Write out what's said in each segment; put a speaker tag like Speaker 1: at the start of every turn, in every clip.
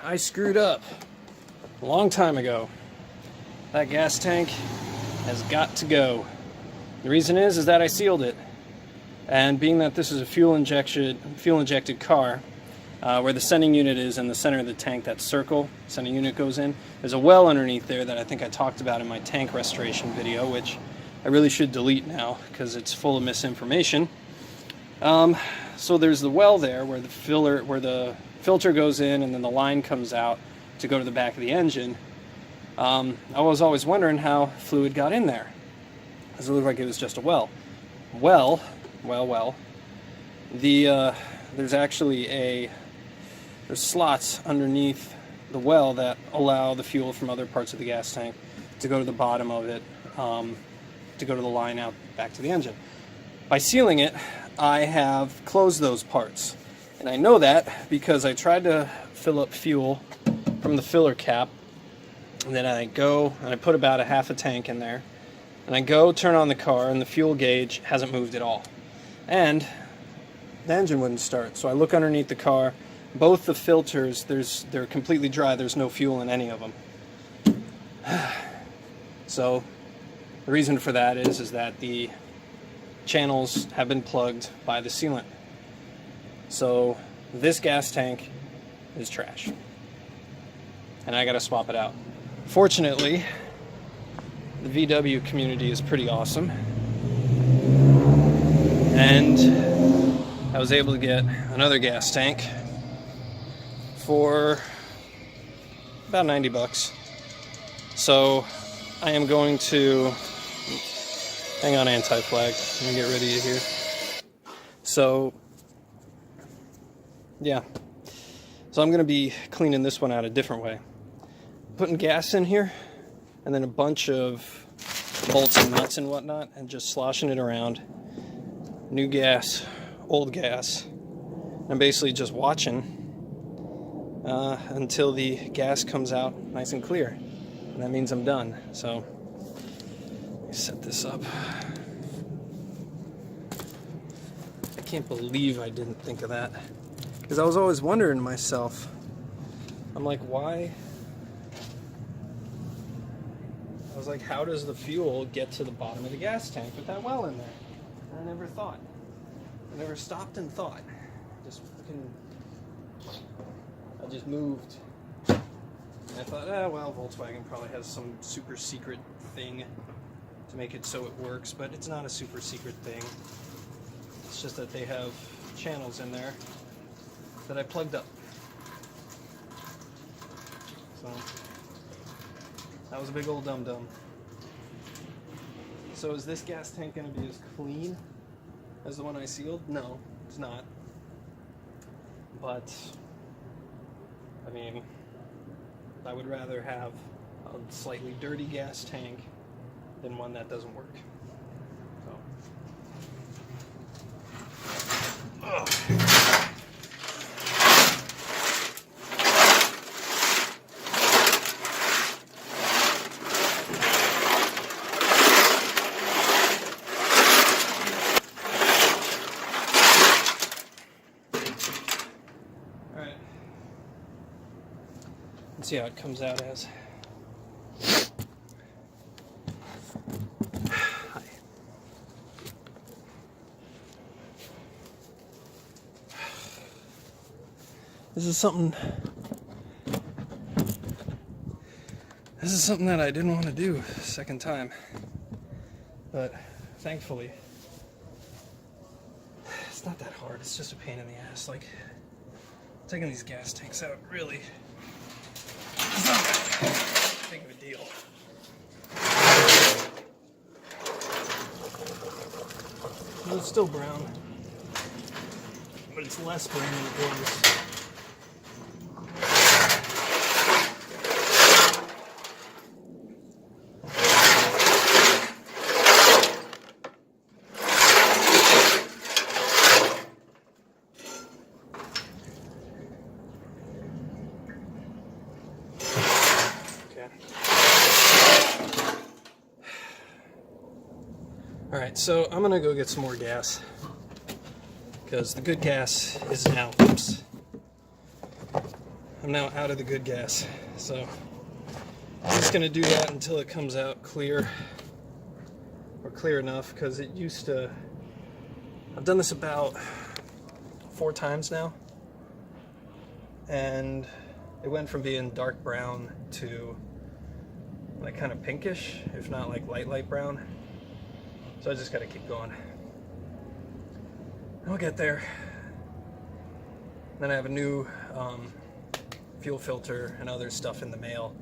Speaker 1: I screwed up a long time ago. That gas tank has got to go. The reason is that I sealed it. And being that this is a fuel-injected car, where the sending unit is in the center of the tank, that circle sending unit goes in, there's a well underneath there that I think I talked about in my tank restoration video, which I really should delete now because it's full of misinformation. So there's the well there where the filter goes in and then the line comes out to go to the back of the engine. I was always wondering how fluid got in there, because it looked like it was just a well. Well. There's actually there's slots underneath the well that allow the fuel from other parts of the gas tank to go to the bottom of it, to go to the line out back to the engine. By sealing it, I have closed those parts. And I know that because I tried to fill up fuel from the filler cap, and then I go and I put about a half a tank in there, and I go turn on the car and the fuel gauge hasn't moved at all. And the engine wouldn't start. So I look underneath the car. Both the filters, they're completely dry. There's no fuel in any of them. So the reason for that is that the channels have been plugged by the sealant. So this gas tank is trash. And I gotta swap it out. Fortunately, the VW community is pretty awesome. And I was able to get another gas tank for about 90 bucks. So I am going to, hang on, anti-flag, let me get rid of you here. So, yeah. So I'm going to be cleaning this one out a different way. Putting gas in here, and then a bunch of bolts and nuts and whatnot, and just sloshing it around. New gas, old gas. I'm basically just watching until the gas comes out nice and clear. And that means I'm done. So, let me set this up. I can't believe I didn't think of that. Because I was always wondering to myself, I'm like, why? I was like, how does the fuel get to the bottom of the gas tank with that well in there? And I never thought. I never stopped and thought. I just moved. And I thought, well, Volkswagen probably has some super secret thing to make it so it works, but it's not a super secret thing. It's just that they have channels in there that I plugged up. So, that was a big old dum-dum. So is this gas tank going to be as clean as the one I sealed? No, it's not. But, I mean, I would rather have a slightly dirty gas tank than one that doesn't work. So. Ugh. Let's see how it comes out as. Hi. This is something that I didn't want to do second time. But thankfully it's not that hard. It's just a pain in the ass. Like, taking these gas tanks out really, it's not that big of a deal. It's still brown, but it's less brown than it was. Alright, so I'm gonna go get some more gas because the good gas is now, I'm now out of the good gas. So I'm just gonna do that until it comes out clear, or clear enough, because it used to, I've done this about 4 times now, and it went from being dark brown to like kind of pinkish, if not like light brown. So I just gotta keep going. I'll get there. Then I have a new fuel filter and other stuff in the mail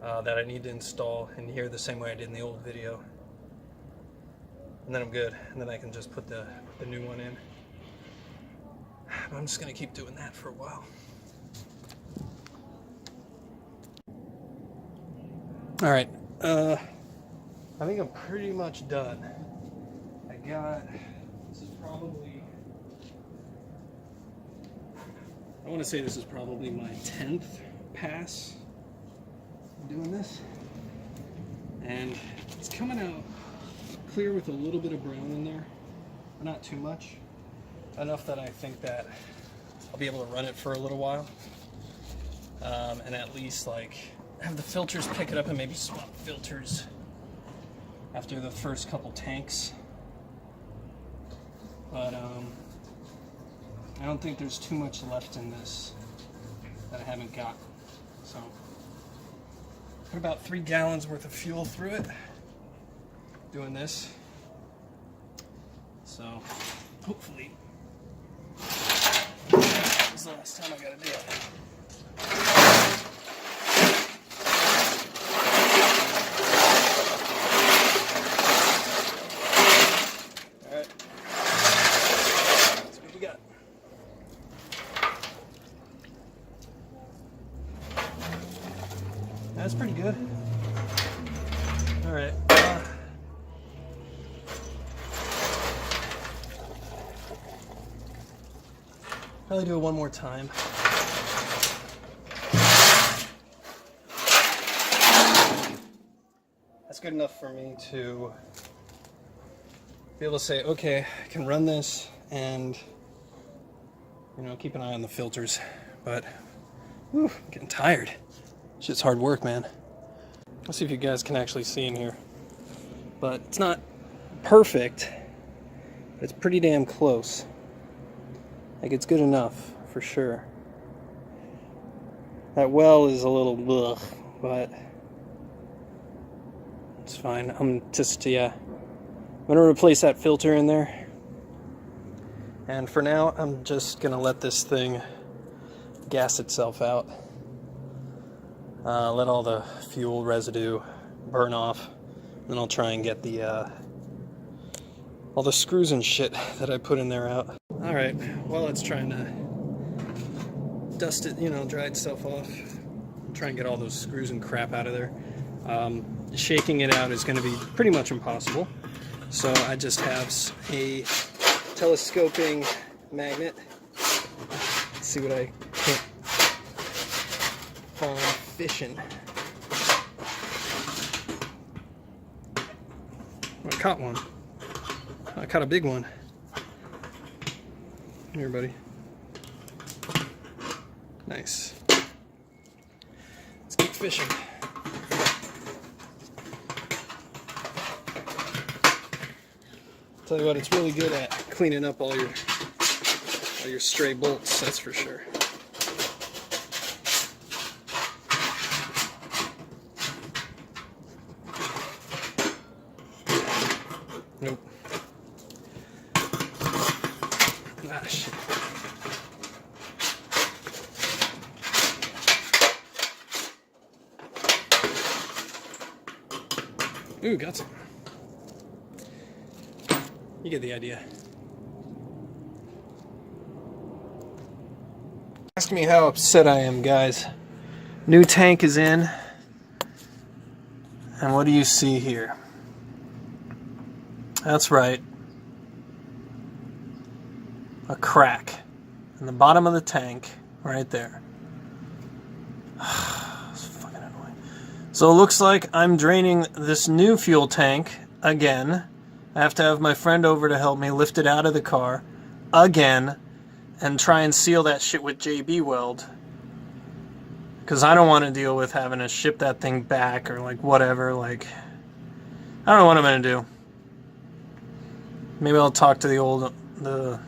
Speaker 1: that I need to install in here the same way I did in the old video. And then I'm good. And then I can just put the new one in. But I'm just gonna keep doing that for a while. All right, I think I'm pretty much done. This is probably, I want to say this is probably my 10th pass doing this. And it's coming out clear with a little bit of brown in there, but not too much. Enough that I think that I'll be able to run it for a little while. And at least like have the filters pick it up and maybe swap filters after the first couple tanks. But I don't think there's too much left in this that I haven't got. So put about 3 gallons worth of fuel through it doing this. So hopefully this is the last time I gotta do it. That's pretty good. All right. Probably do it one more time. That's good enough for me to be able to say, okay, I can run this and, you know, keep an eye on the filters. But, whew, I'm getting tired. Shit's hard work, man. Let's see if you guys can actually see in here. But it's not perfect, but it's pretty damn close. Like, it's good enough, for sure. That well is a little blech, but it's fine. I'm gonna replace that filter in there. And for now, I'm just gonna let this thing gas itself out. Let all the fuel residue burn off. Then I'll try and get all the screws and shit that I put in there out. Alright, while it's trying to dust it, you know, dry itself off, try and get all those screws and crap out of there. Shaking it out is going to be pretty much impossible. So I just have a telescoping magnet. Let's see what I can find fishing. I caught one. I caught a big one. Here, buddy. Nice. Let's keep fishing. Tell you what, it's really good at cleaning up all your stray bolts, that's for sure. Nope. Ah, shit. Ooh, got some. You get the idea. Ask me how upset I am, guys. New tank is in. And what do you see here? That's right. A crack in the bottom of the tank, right there. It's fucking annoying. So it looks like I'm draining this new fuel tank again. I have to have my friend over to help me lift it out of the car again and try and seal that shit with JB weld. Because I don't want to deal with having to ship that thing back or like whatever. Like, I don't know what I'm going to do. Maybe I'll talk to the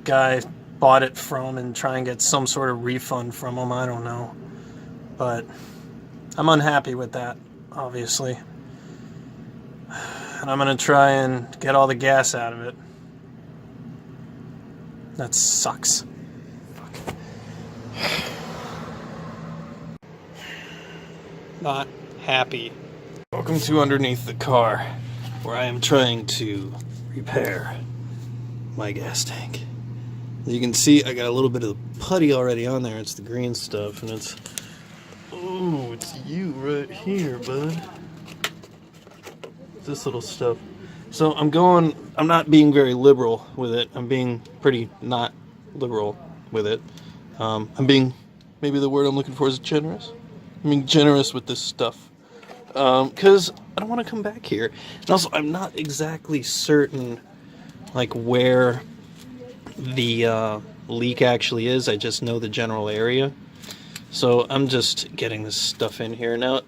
Speaker 1: guy bought it from and try and get some sort of refund from him. I don't know. But I'm unhappy with that, obviously. And I'm going to try and get all the gas out of it. That sucks. Fuck. Not happy. Welcome to Underneath the Car, where I am trying to repair my gas tank. As you can see, I got a little bit of putty already on there. It's the green stuff, and it's... Oh, it's you right here, bud. This little stuff. So I'm not being very liberal with it. I'm being pretty not liberal with it. I'm being, maybe the word I'm looking for is generous. I'm being generous with this stuff. Because I don't want to come back here. And also, I'm not exactly certain, like, where the leak actually is. I just know the general area. So I'm just getting this stuff in here. Now,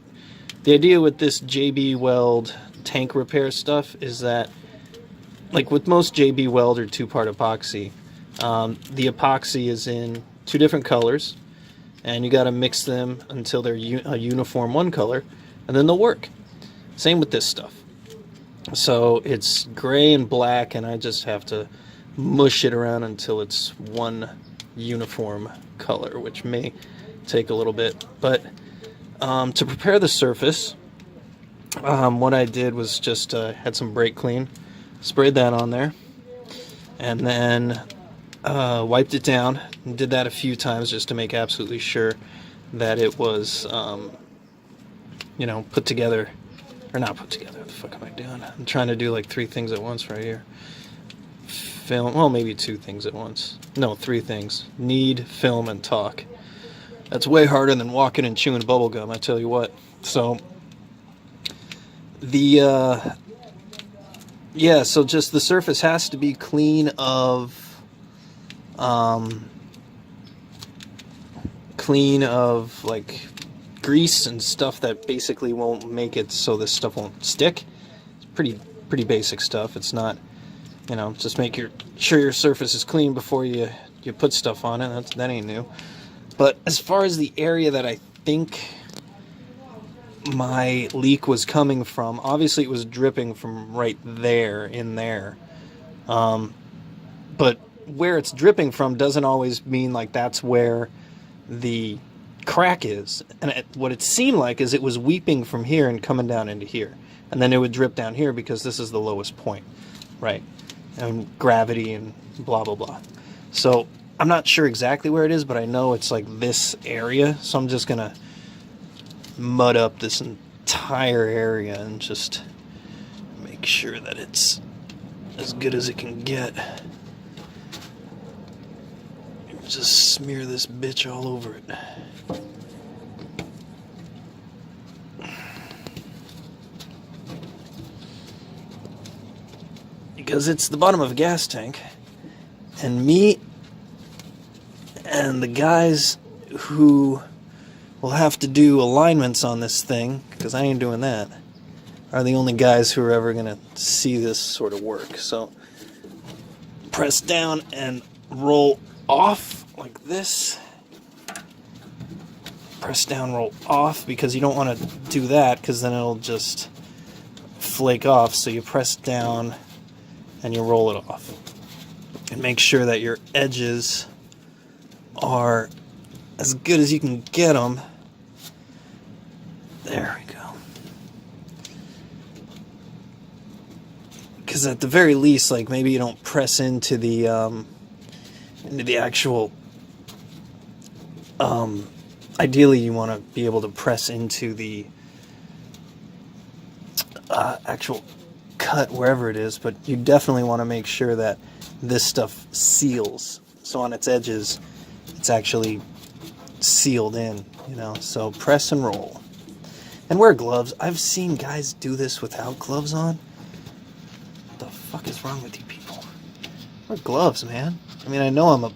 Speaker 1: the idea with this JB Weld tank repair stuff is that, like with most JB Weld or two-part epoxy, the epoxy is in two different colors, and you got to mix them until they're a uniform one color, and then they'll work. Same with this stuff. So it's gray and black, and I just have to mush it around until it's one uniform color, which may take a little bit. But to prepare the surface, what I did was just had some brake clean, sprayed that on there, and then wiped it down, and did that a few times just to make absolutely sure that it was, you know, put together, or not put together. What the fuck am I doing? I'm trying to do like three things at once right here. Film, well, maybe two things at once. No, three things. Need, film, and talk. That's way harder than walking and chewing bubble gum, I tell you what. So, yeah, so just the surface has to be clean of like grease and stuff that basically won't make it so this stuff won't stick. It's pretty basic stuff. It's not, you know, just make sure your surface is clean before you put stuff on it. That ain't new. But as far as the area that I think my leak was coming from, obviously it was dripping from right there in there. But where it's dripping from doesn't always mean like that's where the crack is. And what it seemed like is it was weeping from here and coming down into here. And then it would drip down here because this is the lowest point, right? And gravity and blah, blah, blah. So I'm not sure exactly where it is, but I know it's like this area. So I'm just going to mud up this entire area and just make sure that it's as good as it can get. Just smear this bitch all over it. Because it's the bottom of a gas tank, and me and the guys who will have to do alignments on this thing, because I ain't doing that, are the only guys who are ever going to see this sort of work. So press down and roll off like this. Press down, roll off, because you don't want to do that because then it'll just flake off. So you press down and you roll it off. And make sure that your edges are as good as you can get them. There we go. Because at the very least, like, maybe you don't press into the actual, ideally you want to be able to press into the actual cut wherever it is, but you definitely want to make sure that this stuff seals. So on its edges, it's actually sealed in, you know. So press and roll. And wear gloves. I've seen guys do this without gloves on. What the fuck is wrong with you people? Wear gloves, man. I mean, I know I'm a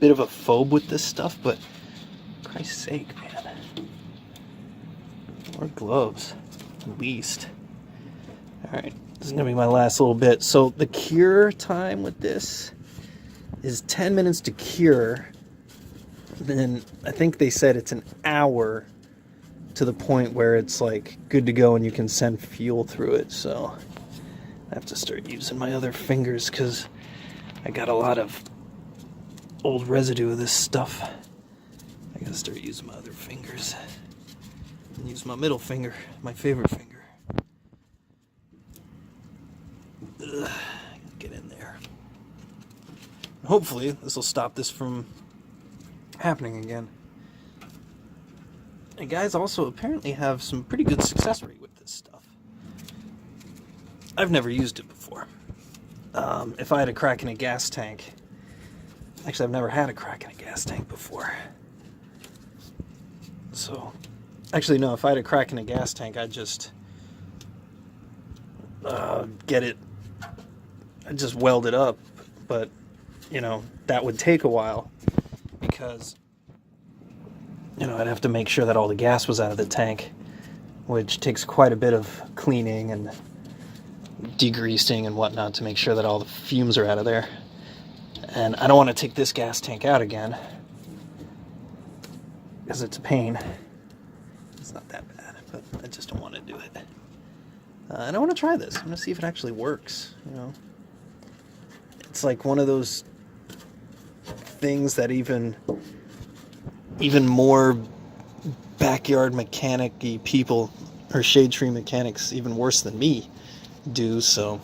Speaker 1: bit of a phobe with this stuff, but Christ's sake, man. More gloves, at least. Alright, this is going to be my last little bit. So the cure time with this is 10 minutes to cure. Then I think they said it's an hour to the point where it's like good to go and you can send fuel through it. So I have to start using my other fingers because I got a lot of old residue of this stuff. I gotta start using my other fingers and use my middle finger, my favorite finger. Ugh, get in there. Hopefully this will stop this from happening again. And guys also apparently have some pretty good success rate with this stuff. I've never used it before. If I had a crack in a gas tank, actually I've never had a crack in a gas tank before. So, actually no, if I had a crack in a gas tank, I'd just get it, I'd just weld it up. But, you know, that would take a while because, you know, I'd have to make sure that all the gas was out of the tank, which takes quite a bit of cleaning and degreasing and whatnot to make sure that all the fumes are out of there. And I don't want to take this gas tank out again because it's a pain. It's not that bad, but I just don't want to do it. And I want to try this. I'm going to see if it actually works, you know. It's like one of those things that even more backyard mechanic-y people, or shade tree mechanics even worse than me, do. So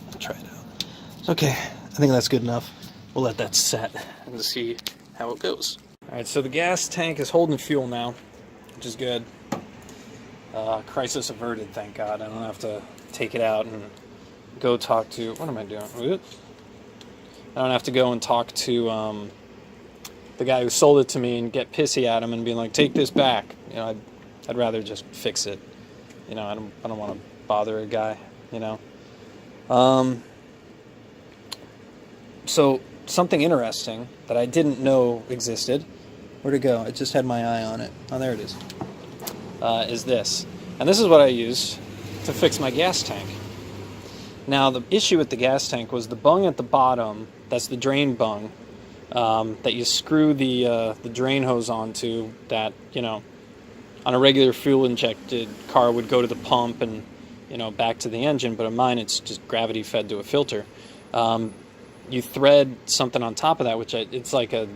Speaker 1: I'll try it out. Okay, I think that's good enough. We'll let that set and see how it goes. Alright, so the gas tank is holding fuel now, which is good. Crisis averted, thank God. I don't have to take it out and go talk to... What am I doing? I don't have to go and talk to the guy who sold it to me and get pissy at him and be like, take this back. You know, I'd rather just fix it. You know, I don't want to bother a guy, you know. So something interesting that I didn't know existed. Where'd it go? I just had my eye on it. Oh, there it is this. And this is what I used to fix my gas tank. Now, the issue with the gas tank was the bung at the bottom, that's the drain bung, that you screw the drain hose onto, that, you know, on a regular fuel-injected car would go to the pump and, you know, back to the engine, but on mine it's just gravity-fed to a filter. You thread something on top of that, which it's like a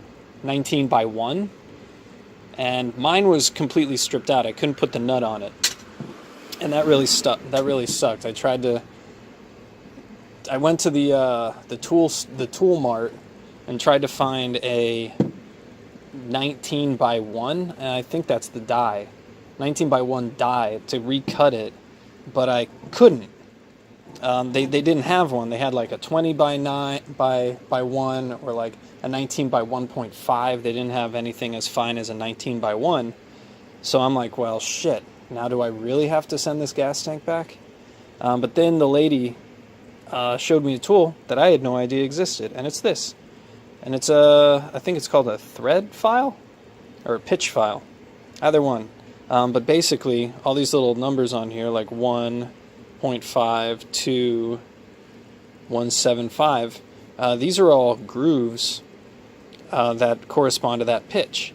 Speaker 1: 19 by 1, and mine was completely stripped out. I couldn't put the nut on it, and that really sucked. I went to the tool mart and tried to find a 19 by 1, and I think that's the die, 19 by 1 die to recut it, but I couldn't. They didn't have one. They had like a 20 by 9 by 1 or like a 19 by 1.5. They didn't have anything as fine as a 19 by 1. So I'm like, well, shit. Now do I really have to send this gas tank back? But then the lady showed me a tool that I had no idea existed, and it's this. And it's I think it's called a thread file or a pitch file, either one. But basically, all these little numbers on here, like 1.5 to 175, these are all grooves that correspond to that pitch.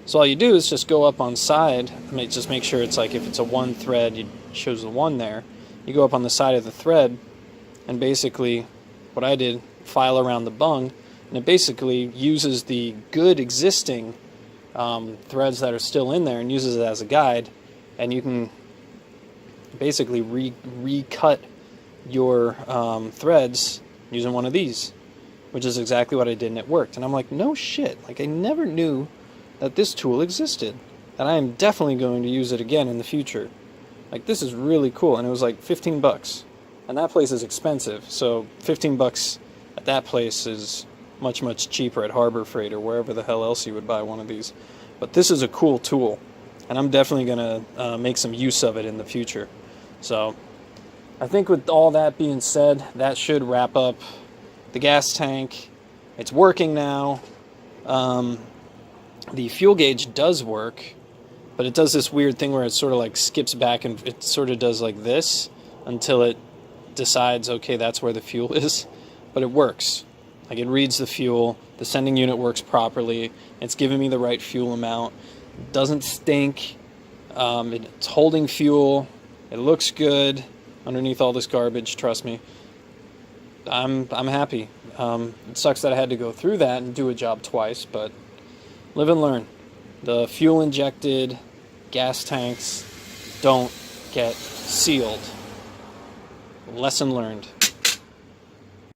Speaker 1: So all you do is just go up on side, just make sure it's like, if it's a 1 thread, it shows the 1 there. You go up on the side of the thread, and basically what I did, file around the bung, and it basically uses the good existing threads that are still in there and uses it as a guide, and you can basically recut your threads using one of these, which is exactly what I did, and it worked. And I'm like, no shit, like I never knew that this tool existed, and I am definitely going to use it again in the future. Like, this is really cool. And it was like 15 bucks, and that place is expensive, so 15 bucks at that place is much cheaper at Harbor Freight or wherever the hell else you would buy one of these. But this is a cool tool, and I'm definitely going to make some use of it in the future. So I think with all that being said, that should wrap up the gas tank. It's working now. The fuel gauge does work, but it does this weird thing where it sort of like skips back and it sort of does like this until it decides, okay, that's where the fuel is. But it works. Like, it reads the fuel, the sending unit works properly, it's giving me the right fuel amount, it doesn't stink, it's holding fuel, it looks good underneath all this garbage, trust me. I'm happy. It sucks that I had to go through that and do a job twice, but live and learn. The fuel injected gas tanks don't get sealed. Lesson learned.